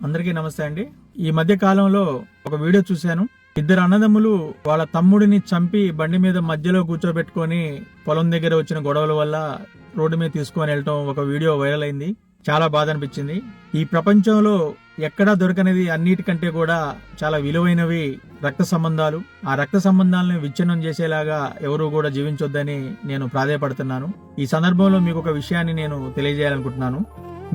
అందరికీ నమస్తే అండి. ఈ మధ్య కాలంలో ఒక వీడియో చూశాను. ఇద్దరు అన్నదమ్ములు వాళ్ళ తమ్ముడిని చంపి బండి మీద మధ్యలో కూర్చోబెట్టుకొని పొలం దగ్గర వచ్చిన గొడవల వల్ల రోడ్డు మీద తీసుకొని వెళ్ళటం ఒక వీడియో వైరల్ అయింది. చాలా బాధ అనిపించింది. ఈ ప్రపంచంలో ఎక్కడా దొరకనిది అన్నిటికంటే కూడా చాలా విలువైనవి రక్త సంబంధాలు. ఆ రక్త సంబంధాలను విచ్ఛిన్నం చేసేలాగా ఎవరు కూడా జీవించొద్దని నేను ప్రాధేయపడుతున్నాను. ఈ సందర్భంలో మీకు ఒక విషయాన్ని నేను తెలియజేయాలనుకుంటున్నాను.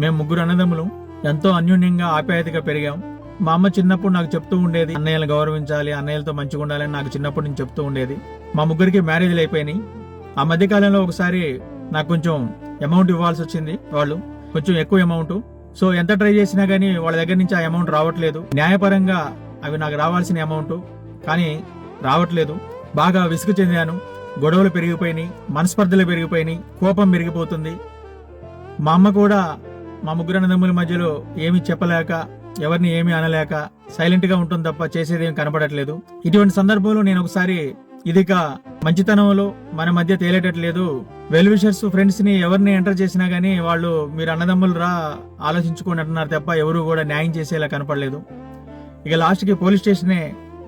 మేము ముగ్గురు అన్నదమ్ములు ఎంతో అన్యోన్యంగా ఆప్యాయతగా పెరిగాం. మా అమ్మ చిన్నప్పుడు నాకు చెప్తూ ఉండేది, అన్నయ్యలు గౌరవించాలి, అన్నయ్యలతో మంచిగా ఉండాలని నాకు చిన్నప్పటి నుంచి చెప్తూ ఉండేది. మా ముగ్గురికి మ్యారేజ్లు అయిపోయినాయి. ఆ మధ్య కాలంలో ఒకసారి నాకు కొంచెం అమౌంట్ ఇవ్వాల్సి వచ్చింది. వాళ్ళు కొంచెం ఎక్కువ అమౌంట్. సో ఎంత ట్రై చేసినా గానీ వాళ్ళ దగ్గర నుంచి ఆ అమౌంట్ రావట్లేదు. న్యాయపరంగా అవి నాకు రావాల్సిన అమౌంట్ కానీ రావట్లేదు. బాగా విసుగు చెందాను. గొడవలు పెరిగిపోయినాయి, మనస్పర్ధలు పెరిగిపోయినాయి, కోపం పెరిగిపోతుంది. మా అమ్మ కూడా మా ముగ్గురు అన్నదమ్ముల మధ్యలో ఏమీ చెప్పలేక, ఎవరిని ఏమీ అనలేక సైలెంట్ గా ఉంటుంది తప్ప చేసేదేం కనపడట్లేదు. ఇటువంటి సందర్భంలో నేను ఒకసారి ఇదిక మంచితనంలో మన మధ్య తేలేటట్లేదు, వెల్ విషర్స్ ఫ్రెండ్స్ ని ఎవరిని ఎంటర్ చేసినా గానీ వాళ్ళు మీరు అన్నదమ్ములు రా ఆలోచించుకోండి అంటున్నారు తప్ప ఎవరు కూడా న్యాయం చేసేలా కనపడలేదు. ఇక లాస్ట్ కి పోలీస్ స్టేషనే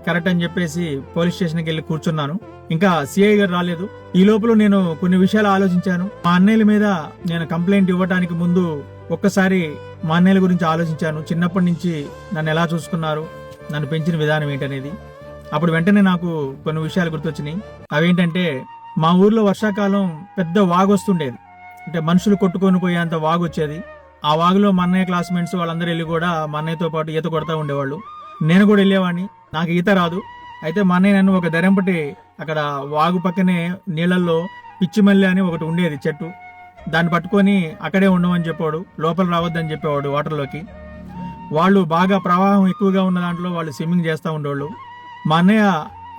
కరెక్ట్ అని చెప్పేసి పోలీస్ స్టేషన్కి వెళ్ళి కూర్చున్నాను. ఇంకా సిఐ గారు రాలేదు. ఈ లోపల నేను కొన్ని విషయాలు ఆలోచించాను. మా అన్నయ్యల మీద నేను కంప్లైంట్ ఇవ్వడానికి ముందు ఒక్కసారి మా అన్నయ్యల గురించి ఆలోచించాను. చిన్నప్పటి నుంచి నన్ను ఎలా చూసుకున్నారు, నన్ను పెంచిన విధానం ఏంటనేది. అప్పుడు వెంటనే నాకు కొన్ని విషయాలు గుర్తొచ్చినాయి. అవేంటంటే, మా ఊర్లో వర్షాకాలం పెద్ద వాగు వస్తుండేది. అంటే మనుషులు కొట్టుకొని పోయేంత వాగు వచ్చేది. ఆ వాగులో మా అన్నయ్య క్లాస్మేట్స్ వాళ్ళందరూ వెళ్ళి కూడా మా అన్నయ్యతో పాటు ఈత కొడతా ఉండేవాళ్ళు. నేను కూడా వెళ్ళేవాడిని. నాకు ఈత రాదు. అయితే మా అన్నయ్య నన్ను ఒక దెరంపటి అక్కడ వాగు పక్కనే నీళ్లలో పిచ్చిమల్లి అని ఒకటి ఉండేది చెట్టు, దాన్ని పట్టుకొని అక్కడే ఉండమని చెప్పాడు. లోపల రావద్దని చెప్పేవాడు వాటర్లోకి. వాళ్ళు బాగా ప్రవాహం ఎక్కువగా ఉన్న దాంట్లో వాళ్ళు స్విమ్మింగ్ చేస్తూ ఉండేవాళ్ళు. మా అన్నయ్య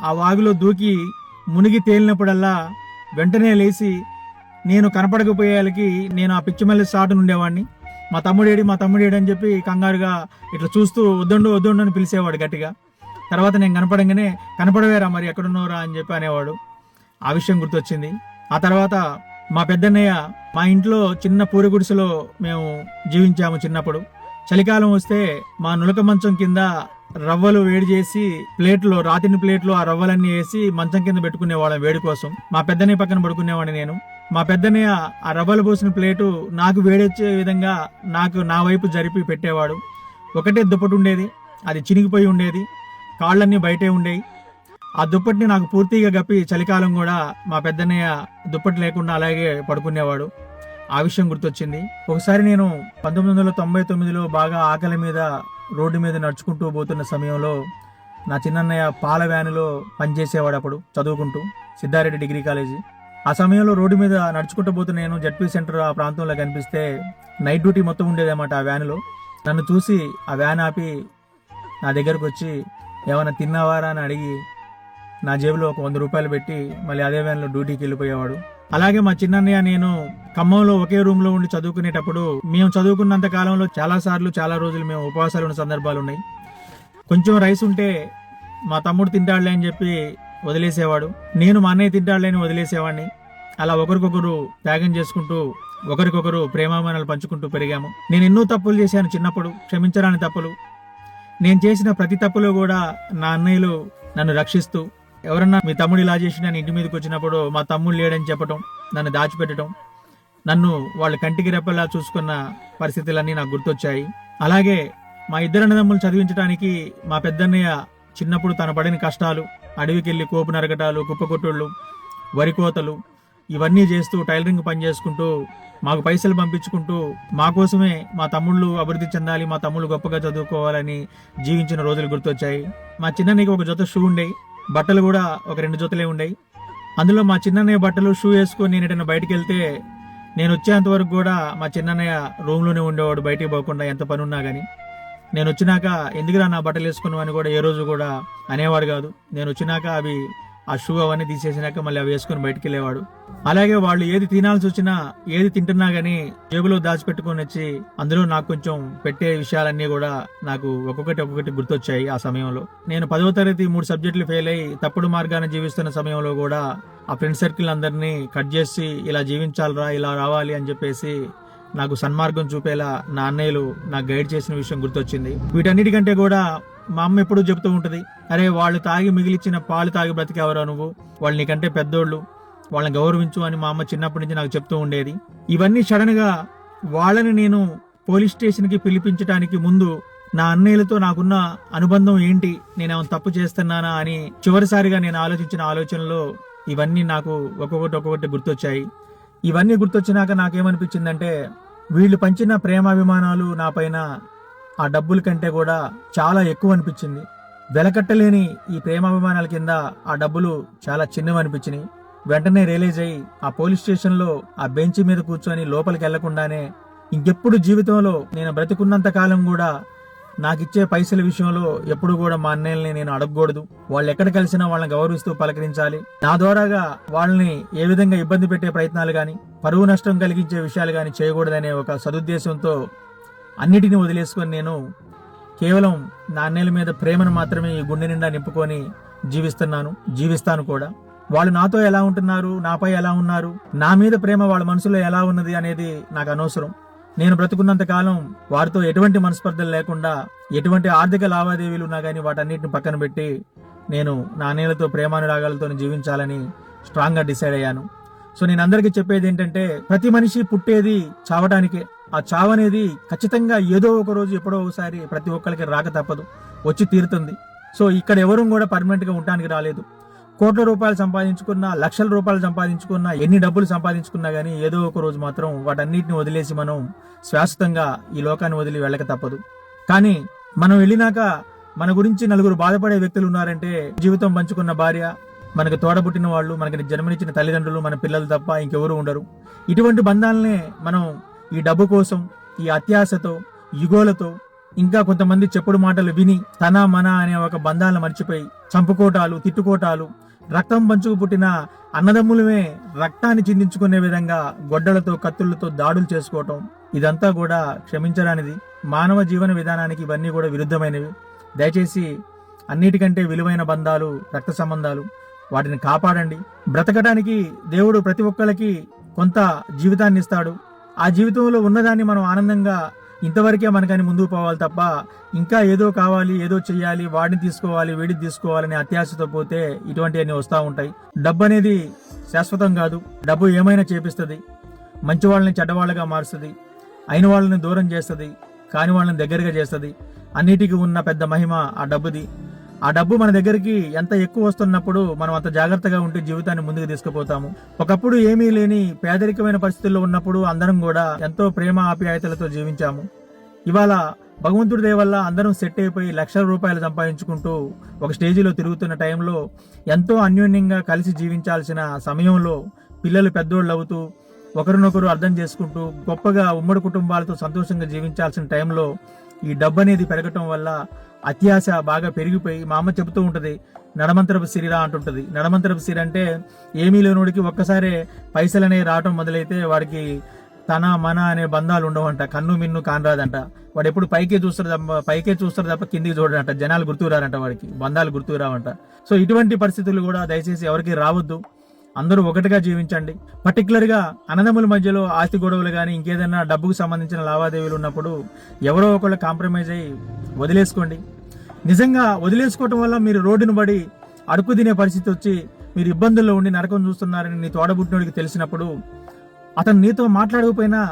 ఆ వాగులో దూకి మునిగి తేలినప్పుడల్లా వెంటనే లేచి నేను కనపడకపోయేయాలకి నేను ఆ పిచ్చిమల్లి సాటును ఉండేవాడిని. మా తమ్ముడేడి అని చెప్పి కంగారుగా ఇట్లా చూస్తూ వద్దండు అని పిలిచేవాడు గట్టిగా. తర్వాత నేను కనపడంగానే కనపడవేరా మరి ఎక్కడున్నావురా అని చెప్పి అనేవాడు. ఆ విషయం గుర్తొచ్చింది. ఆ తర్వాత మా పెద్దన్నయ్య మా ఇంట్లో చిన్న పూరి గుడిసెలో మేము జీవించాము చిన్నప్పుడు. చలికాలం వస్తే మా నులక మంచం కింద రవ్వలు వేడి చేసి ప్లేట్లో, రాతిని ప్లేట్లో ఆ రవ్వలన్నీ వేసి మంచం కింద పెట్టుకునేవాళ్ళం వేడి కోసం. మా పెద్దన్నయ్య పక్కన పడుకునేవాడిని నేను. మా పెద్దన్నయ్య ఆ రవ్వలు పోసిన ప్లేటు నాకు వేడొచ్చే విధంగా నా వైపు జరిపి పెట్టేవాడు. ఒకటే దుప్పటి ఉండేది, అది చినిగిపోయి ఉండేది, కాళ్ళన్నీ బయటే ఉండేవి. ఆ దుప్పటిని నాకు పూర్తిగా గప్పి చలికాలం కూడా మా పెద్దన్నయ్య దుప్పటి లేకుండా అలాగే పడుకునేవాడు. ఆ విషయం గుర్తొచ్చింది. ఒకసారి నేను 1999లో బాగా ఆకలి మీద రోడ్డు మీద నడుచుకుంటూ పోతున్న సమయంలో నా చిన్నన్నయ్య పాల వ్యానులో పనిచేసేవాడు. అప్పుడు చదువుకుంటూ సిద్ధారెడ్డి డిగ్రీ కాలేజీ. ఆ సమయంలో రోడ్డు మీద నడుచుకుంటూ పోతున్న నేను జడ్పీ సెంటర్ ఆ ప్రాంతంలో కనిపిస్తే నైట్ డ్యూటీ మొత్తం ఉండేదన్నమాట ఆ వ్యానులో. నన్ను చూసి ఆ వ్యాన్ ఆపి నా దగ్గరకు వచ్చి ఏమైనా తిన్నావారా అని అడిగి నా జేబులో ఒక 100 రూపాయలు పెట్టి మళ్ళీ అదే వ్యాన్లో డ్యూటీకి వెళ్ళిపోయేవాడు. అలాగే మా చిన్నన్నయ్య నేను ఖమ్మంలో ఒకే రూమ్ లో ఉండి చదువుకునేటప్పుడు మేము చదువుకున్నంత కాలంలో చాలా రోజులు మేము ఉపవాసాలు ఉన్న సందర్భాలు ఉన్నాయి. కొంచెం రైస్ ఉంటే మా తమ్ముడు తింటాడులే అని చెప్పి వదిలేసేవాడు. నేను మా అన్నయ్య తింటాడులే అని వదిలేసేవాడిని. అలా ఒకరికొకరు త్యాగం చేసుకుంటూ ఒకరికొకరు ప్రేమాభిమానాలు పంచుకుంటూ పెరిగాము. నేను ఎన్నో తప్పులు చేశాను చిన్నప్పుడు, క్షమించరాని తప్పులు. నేను చేసిన ప్రతి తప్పులో కూడా నా అన్నయ్యలు నన్ను రక్షిస్తూ, ఎవరన్నా మీ తమ్ముడు ఇలా చేసి నేను ఇంటి మీదకి వచ్చినప్పుడు మా తమ్ముడు లేడని చెప్పటం, నన్ను దాచిపెట్టడం, నన్ను వాళ్ళ కంటికి రెప్పలా చూసుకున్న పరిస్థితులన్నీ నాకు గుర్తొచ్చాయి. అలాగే మా ఇద్దరు అన్నదమ్ములు చదివించడానికి మా పెద్దన్నయ్య చిన్నప్పుడు తన పడిన కష్టాలు, అడవికెళ్ళి కోపు నరకటాలు, కుప్పకొట్టుళ్ళు, వరి కోతలు ఇవన్నీ చేస్తూ టైలరింగ్ పని చేసుకుంటూ మాకు పైసలు పంపించుకుంటూ మా కోసమే మా తమ్ముళ్ళు అభివృద్ధి చెందాలి, మా తమ్ముళ్ళు గొప్పగా చదువుకోవాలని జీవించిన రోజులు గుర్తొచ్చాయి. మా చిన్నన్నయ్యకి ఒక జత షూ ఉండేవి, బట్టలు కూడా ఒక 2 జతలే ఉండేవి. అందులో మా చిన్నన్నయ్య బట్టలు షూ వేసుకొని నేను ఎటైనా బయటకు వెళ్తే నేను వచ్చేంత వరకు కూడా మా చిన్నన్నయ్య రూమ్లోనే ఉండేవాడు, బయటికి పోకుండా ఎంత పని ఉన్నా కానీ. నేను వచ్చినాక ఎందుకురా నా బట్టలు వేసుకున్నావు అని కూడా ఏ రోజు కూడా అనేవాడు కాదు. నేను వచ్చినాక అవి ఆ షూ అవన్నీ తీసేసినాక మళ్ళీ అవి వేసుకుని బయటికి వెళ్ళేవాడు. అలాగే వాళ్ళు ఏది తినాల్సి వచ్చినా, ఏది తింటున్నా గానీ జేబులో దాచిపెట్టుకొని వచ్చి అందులో నాకు కొంచెం పెట్టే విషయాలన్నీ కూడా నాకు ఒక్కొక్కటి గుర్తొచ్చాయి. ఆ సమయంలో నేను 10వ తరగతి 3 సబ్జెక్టులు ఫెయిల్ అయ్యి తప్పుడు మార్గాన్ని జీవిస్తున్న సమయంలో కూడా ఆ ఫ్రెండ్ సర్కిల్ అందరినీ కట్ చేసి ఇలా జీవించాలరా, ఇలా రావాలి అని చెప్పేసి నాకు సన్మార్గం చూపేలా నా అన్నయ్యలు నాకు గైడ్ చేసిన విషయం గుర్తొచ్చింది. వీటన్నిటికంటే కూడా మా అమ్మ ఎప్పుడూ చెబుతూ ఉంటది, అరే వాళ్ళు తాగి మిగిలిచ్చిన పాలు తాగి బ్రతికేవరా నువ్వు, వాళ్ళు నీకంటే పెద్దోళ్ళు, వాళ్ళని గౌరవించు అని మా అమ్మ చిన్నప్పటి నుంచి నాకు చెప్తూ ఉండేది. ఇవన్నీ సడన్ గా వాళ్ళని నేను పోలీస్ స్టేషన్ కి పిలిపించడానికి ముందు నా అన్నయ్యలతో నాకున్న అనుబంధం ఏంటి, నేనేమైనా తప్పు చేస్తున్నానా అని చివరిసారిగా నేను ఆలోచించిన ఆలోచనలో ఇవన్నీ నాకు ఒక్కొక్కటి గుర్తొచ్చాయి. ఇవన్నీ గుర్తొచ్చినాక నాకేమనిపించిందంటే, వీళ్ళు పంచిన ప్రేమాభిమానాలు నా పైన ఆ డబ్బుల కంటే కూడా చాలా ఎక్కువ అనిపించింది. వెలకట్టలేని ఈ ప్రేమాభిమానాల కింద ఆ డబ్బులు చాలా చిన్నవి అనిపించినాయి. వెంటనే రియలైజ్ అయ్యి ఆ పోలీస్ స్టేషన్లో ఆ బెంచ్ మీద కూర్చొని లోపలికి వెళ్లకుండానే ఇంకెప్పుడు జీవితంలో నేను బ్రతికున్నంత కాలం కూడా నాకిచ్చే పైసల విషయంలో ఎప్పుడు కూడా మా అన్నయ్యల్ని నేను అడగకూడదు. వాళ్ళు ఎక్కడ కలిసినా వాళ్ళని గౌరవిస్తూ పలకరించాలి. నా ద్వారాగా వాళ్ళని ఏ విధంగా ఇబ్బంది పెట్టే ప్రయత్నాలు గాని, పరువు నష్టం కలిగించే విషయాలు గాని చేయకూడదనే ఒక సదుద్దేశంతో అన్నిటినీ వదిలేసుకొని నేను కేవలం నా అన్నయ్యల మీద ప్రేమను మాత్రమే ఈ గుండె నిండా నింపుకొని జీవిస్తాను కూడా. వాళ్ళు నాతో ఎలా ఉంటున్నారు, నాపై ఎలా ఉన్నారు, నా మీద ప్రేమ వాళ్ళ మనసులో ఎలా ఉన్నది అనేది నాకు అనవసరం. నేను బ్రతుకున్నంత కాలం వారితో ఎటువంటి మనస్పర్ధలు లేకుండా, ఎటువంటి ఆర్థిక లావాదేవీలు ఉన్నా కానీ వాటన్నిటిని పక్కన పెట్టి నేను నా అన్నయ్యలతో ప్రేమానురాగాలతో జీవించాలని స్ట్రాంగ్ గా డిసైడ్ అయ్యాను. సో నేను అందరికీ చెప్పేది ఏంటంటే, ప్రతి మనిషి పుట్టేది చావటానికే. ఆ చావు అనేది ఖచ్చితంగా ఏదో ఒక రోజు ఎప్పుడో ఒకసారి ప్రతి ఒక్కరికి రాక తప్పదు, వచ్చి తీరుతుంది. సో ఇక్కడ ఎవరూ కూడా పర్మనెంట్ గా ఉండటానికి రాలేదు. కోట్ల రూపాయలు సంపాదించుకున్నా, లక్షల రూపాయలు సంపాదించుకున్నా, ఎన్ని డబ్బులు సంపాదించుకున్నా గానీ ఏదో ఒక రోజు మాత్రం వాటన్నిటిని వదిలేసి మనం శాశ్వతంగా ఈ లోకాన్ని వదిలి వెళ్ళక తప్పదు. కానీ మనం వెళ్ళినాక మన గురించి నలుగురు బాధపడే వ్యక్తులు ఉన్నారంటే, జీవితం పంచుకున్న భార్య, మనకు తోడబుట్టిన వాళ్ళు, మనకి జన్మనిచ్చిన తల్లిదండ్రులు, మన పిల్లలు తప్ప ఇంకెవరు ఉండరు. ఇటువంటి బంధాలనే మనం ఈ డబ్బు కోసం, ఈ అత్యాశతో, యుగోలతో, ఇంకా కొంతమంది చెప్పుడు మాటలు విని తన మన అనే ఒక బంధాలను మర్చిపోయి చంపుకోటాలు, తిట్టుకోటాలు, రక్తం పంచుకు పుట్టిన అన్నదమ్ములమే రక్తాన్ని చిందించుకునే విధంగా గొడ్డలతో, కత్తులతో దాడులు చేసుకోవటం, ఇదంతా కూడా క్షమించరానిది. మానవ జీవన విధానానికి ఇవన్నీ కూడా విరుద్ధమైనవి. దయచేసి అన్నిటికంటే విలువైన బంధాలు రక్త సంబంధాలు, వాటిని కాపాడండి. బ్రతకడానికి దేవుడు ప్రతి ఒక్కరికి కొంత జీవితాన్ని ఇస్తాడు. ఆ జీవితంలో ఉన్నదాన్ని మనం ఆనందంగా ఇంతవరకే మనకని ముందుకు పోవాలి తప్ప, ఇంకా ఏదో కావాలి, ఏదో చెయ్యాలి, వాడిని తీసుకోవాలి, వీడిని తీసుకోవాలని అత్యాశతో పోతే ఇటువంటివన్నీ వస్తూ ఉంటాయి. డబ్బు అనేది శాశ్వతం కాదు. డబ్బు ఏమైనా చేపిస్తుంది, మంచి వాళ్ళని చెడ్డవాళ్ళగా మారుస్తుంది, అయిన వాళ్ళని దూరం చేస్తుంది, కాని వాళ్ళని దగ్గరగా చేస్తుంది. అన్నిటికీ ఉన్న పెద్ద మహిమ ఆ డబ్బుది. ఆ డబ్బు మన దగ్గరికి ఎంత ఎక్కువ వస్తున్నప్పుడు మనం అంత జాగ్రత్తగా ఉంటే జీవితాన్ని ముందుకు తీసుకుపోతాము. ఒకప్పుడు ఏమీ లేని పేదరికమైన పరిస్థితుల్లో ఉన్నప్పుడు అందరం కూడా ఎంతో ప్రేమ ఆప్యాయతలతో జీవించాము. ఇవాళ భగవంతుడి దయ వల్ల అందరం సెట్ అయిపోయి లక్షల రూపాయలు సంపాదించుకుంటూ ఒక స్టేజిలో తిరుగుతున్న టైంలో, ఎంతో అన్యోన్యంగా కలిసి జీవించాల్సిన సమయంలో పిల్లలు పెద్దోళ్ళు అవుతూ ఒకరినొకరు అర్థం చేసుకుంటూ గొప్పగా ఉమ్మడి కుటుంబాలతో సంతోషంగా జీవించాల్సిన టైంలో ఈ డబ్బు అనేది పెరగటం వల్ల అత్యాశ బాగా పెరిగిపోయి, మా అమ్మ చెబుతూ ఉంటది, నడమంతరపు సిరిరా అంటుంటది. నడమంతరపు సిరి అంటే ఏమీ లేనోడికి ఒక్కసారే పైసలనే రావటం మొదలైతే వాడికి తన మన అనే బంధాలు ఉండవంట, కన్ను మిన్ను కానరాదంట. వాడు ఎప్పుడు పైకే చూస్తారు తప్ప కిందికి చూడడంట. జనాలు గుర్తురారంట, వాడికి బంధాలు గుర్తురావంట. సో ఇటువంటి పరిస్థితులు కూడా దయచేసి ఎవరికి రావద్దు. అందరూ ఒకటిగా జీవించండి. పర్టికులర్ గా అన్నదమ్ముల మధ్యలో ఆస్తి గొడవలు కానీ, ఇంకేదైనా డబ్బుకు సంబంధించిన లావాదేవీలు ఉన్నప్పుడు ఎవరో ఒకళ్ళు కాంప్రమైజ్ అయ్యి వదిలేసుకోండి. నిజంగా వదిలేసుకోవటం వల్ల మీరు రోడ్డును పడి అడుక్కు తినే పరిస్థితి వచ్చి మీరు ఇబ్బందుల్లో ఉండి నరకం చూస్తున్నారని నీ తోడబుట్టినోడికి తెలిసినప్పుడు, అతను నీతో మాట్లాడకపోయినా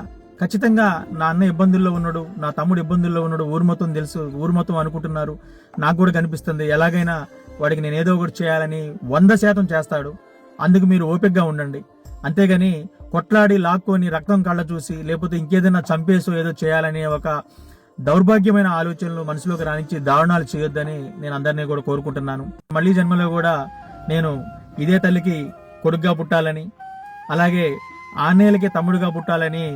ఖచ్చితంగా నా అన్న ఇబ్బందుల్లో ఉన్నాడు, నా తమ్ముడు ఇబ్బందుల్లో ఉన్నాడు, ఊరు మొత్తం తెలుసు, ఊరు మొత్తం అనుకుంటున్నారు, నాకు కూడా కనిపిస్తుంది, ఎలాగైనా వాడికి నేను ఏదో ఒకటి చేయాలని 100% చేస్తాడు. అందుకు మీరు ఓపికగా ఉండండి. అంతేగాని కొట్లాడి లాక్కొని రక్తం కళ్ళ చూసి, లేకపోతే ఇంకేదైనా చంపేసో ఏదో చేయాలనే ఒక దౌర్భాగ్యమైన ఆలోచనలు మనసులోకి రానిచ్చి దారుణాలు చేయొద్దని నేను అందరినీ కూడా కోరుకుంటున్నాను. మళ్ళీ జన్మలో కూడా నేను ఇదే తల్లికి కొడుకుగా పుట్టాలని, అలాగే ఆన్నేళ్ళకి తమ్ముడుగా పుట్టాలని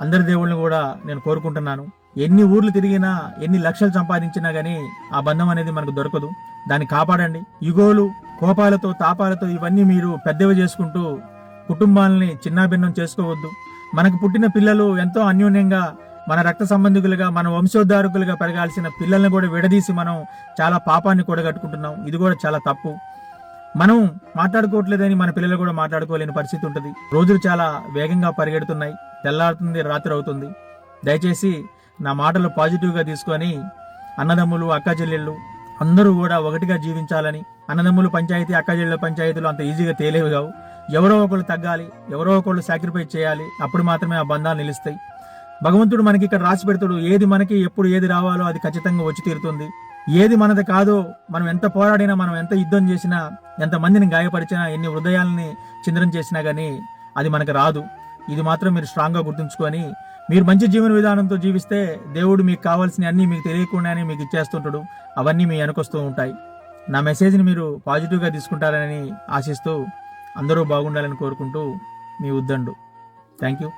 అందరి దేవుళ్ళని కూడా నేను కోరుకుంటున్నాను. ఎన్ని ఊర్లు తిరిగినా, ఎన్ని లక్షలు సంపాదించినా గానీ ఆ బంధం అనేది మనకు దొరకదు. దాన్ని కాపాడండి. యుగోలు, కోపాలతో, తాపాలతో ఇవన్నీ మీరు పెద్దవి చేసుకుంటూ కుటుంబాలని చిన్నాభిన్నం చేసుకోవద్దు. మనకు పుట్టిన పిల్లలు ఎంతో అన్యోన్యంగా మన రక్త సంబంధికులుగా, మన వంశోద్ధారకులుగా పెరగాల్సిన పిల్లల్ని కూడా విడదీసి మనం చాలా పాపాన్ని కూడగట్టుకుంటున్నాం. ఇది కూడా చాలా తప్పు. మనం మాట్లాడుకోవట్లేదని మన పిల్లలు కూడా మాట్లాడుకోలేని పరిస్థితి ఉంటుంది. రోజులు చాలా వేగంగా పరిగెడుతున్నాయి. తెల్లారుతుంది, రాత్రి అవుతుంది. దయచేసి నా మాటలు పాజిటివ్గా తీసుకొని అన్నదమ్ములు, అక్క చెల్లెళ్ళు అందరూ కూడా ఒకటిగా జీవించాలని. అన్నదమ్ములు పంచాయతీ, అక్క చెల్లెళ్ళ పంచాయతీలు అంత ఈజీగా తేలేవి కావు. ఎవరో ఒకళ్ళు తగ్గాలి, ఎవరో ఒకళ్ళు సాక్రిఫైస్ చేయాలి. అప్పుడు మాత్రమే ఆ బంధాలు నిలుస్తాయి. భగవంతుడు మనకి ఇక్కడ రాసి పెడతాడు. ఏది మనకి ఎప్పుడు ఏది రావాలో అది ఖచ్చితంగా వచ్చి తీరుతుంది. ఏది మనది కాదో, మనం ఎంత పోరాడినా, మనం ఎంత యుద్ధం చేసినా, ఎంత మందిని గాయపరిచినా, ఎన్ని హృదయాలని చింద్రం చేసినా గానీ అది మనకు రాదు. ఇది మాత్రం మీరు స్ట్రాంగ్గా గుర్తుంచుకొని మీరు మంచి జీవన విధానంతో జీవిస్తే దేవుడు మీకు కావాల్సిన అన్నీ మీకు తెలియకుండానే మీకు ఇచ్చేస్తుంటాడు. అవన్నీ మీ వెనకొస్తూ ఉంటాయి. నా మెసేజ్ని మీరు పాజిటివ్గా తీసుకుంటారని ఆశిస్తూ అందరూ బాగుండాలని కోరుకుంటూ మీ ఉద్దండు. Thank you.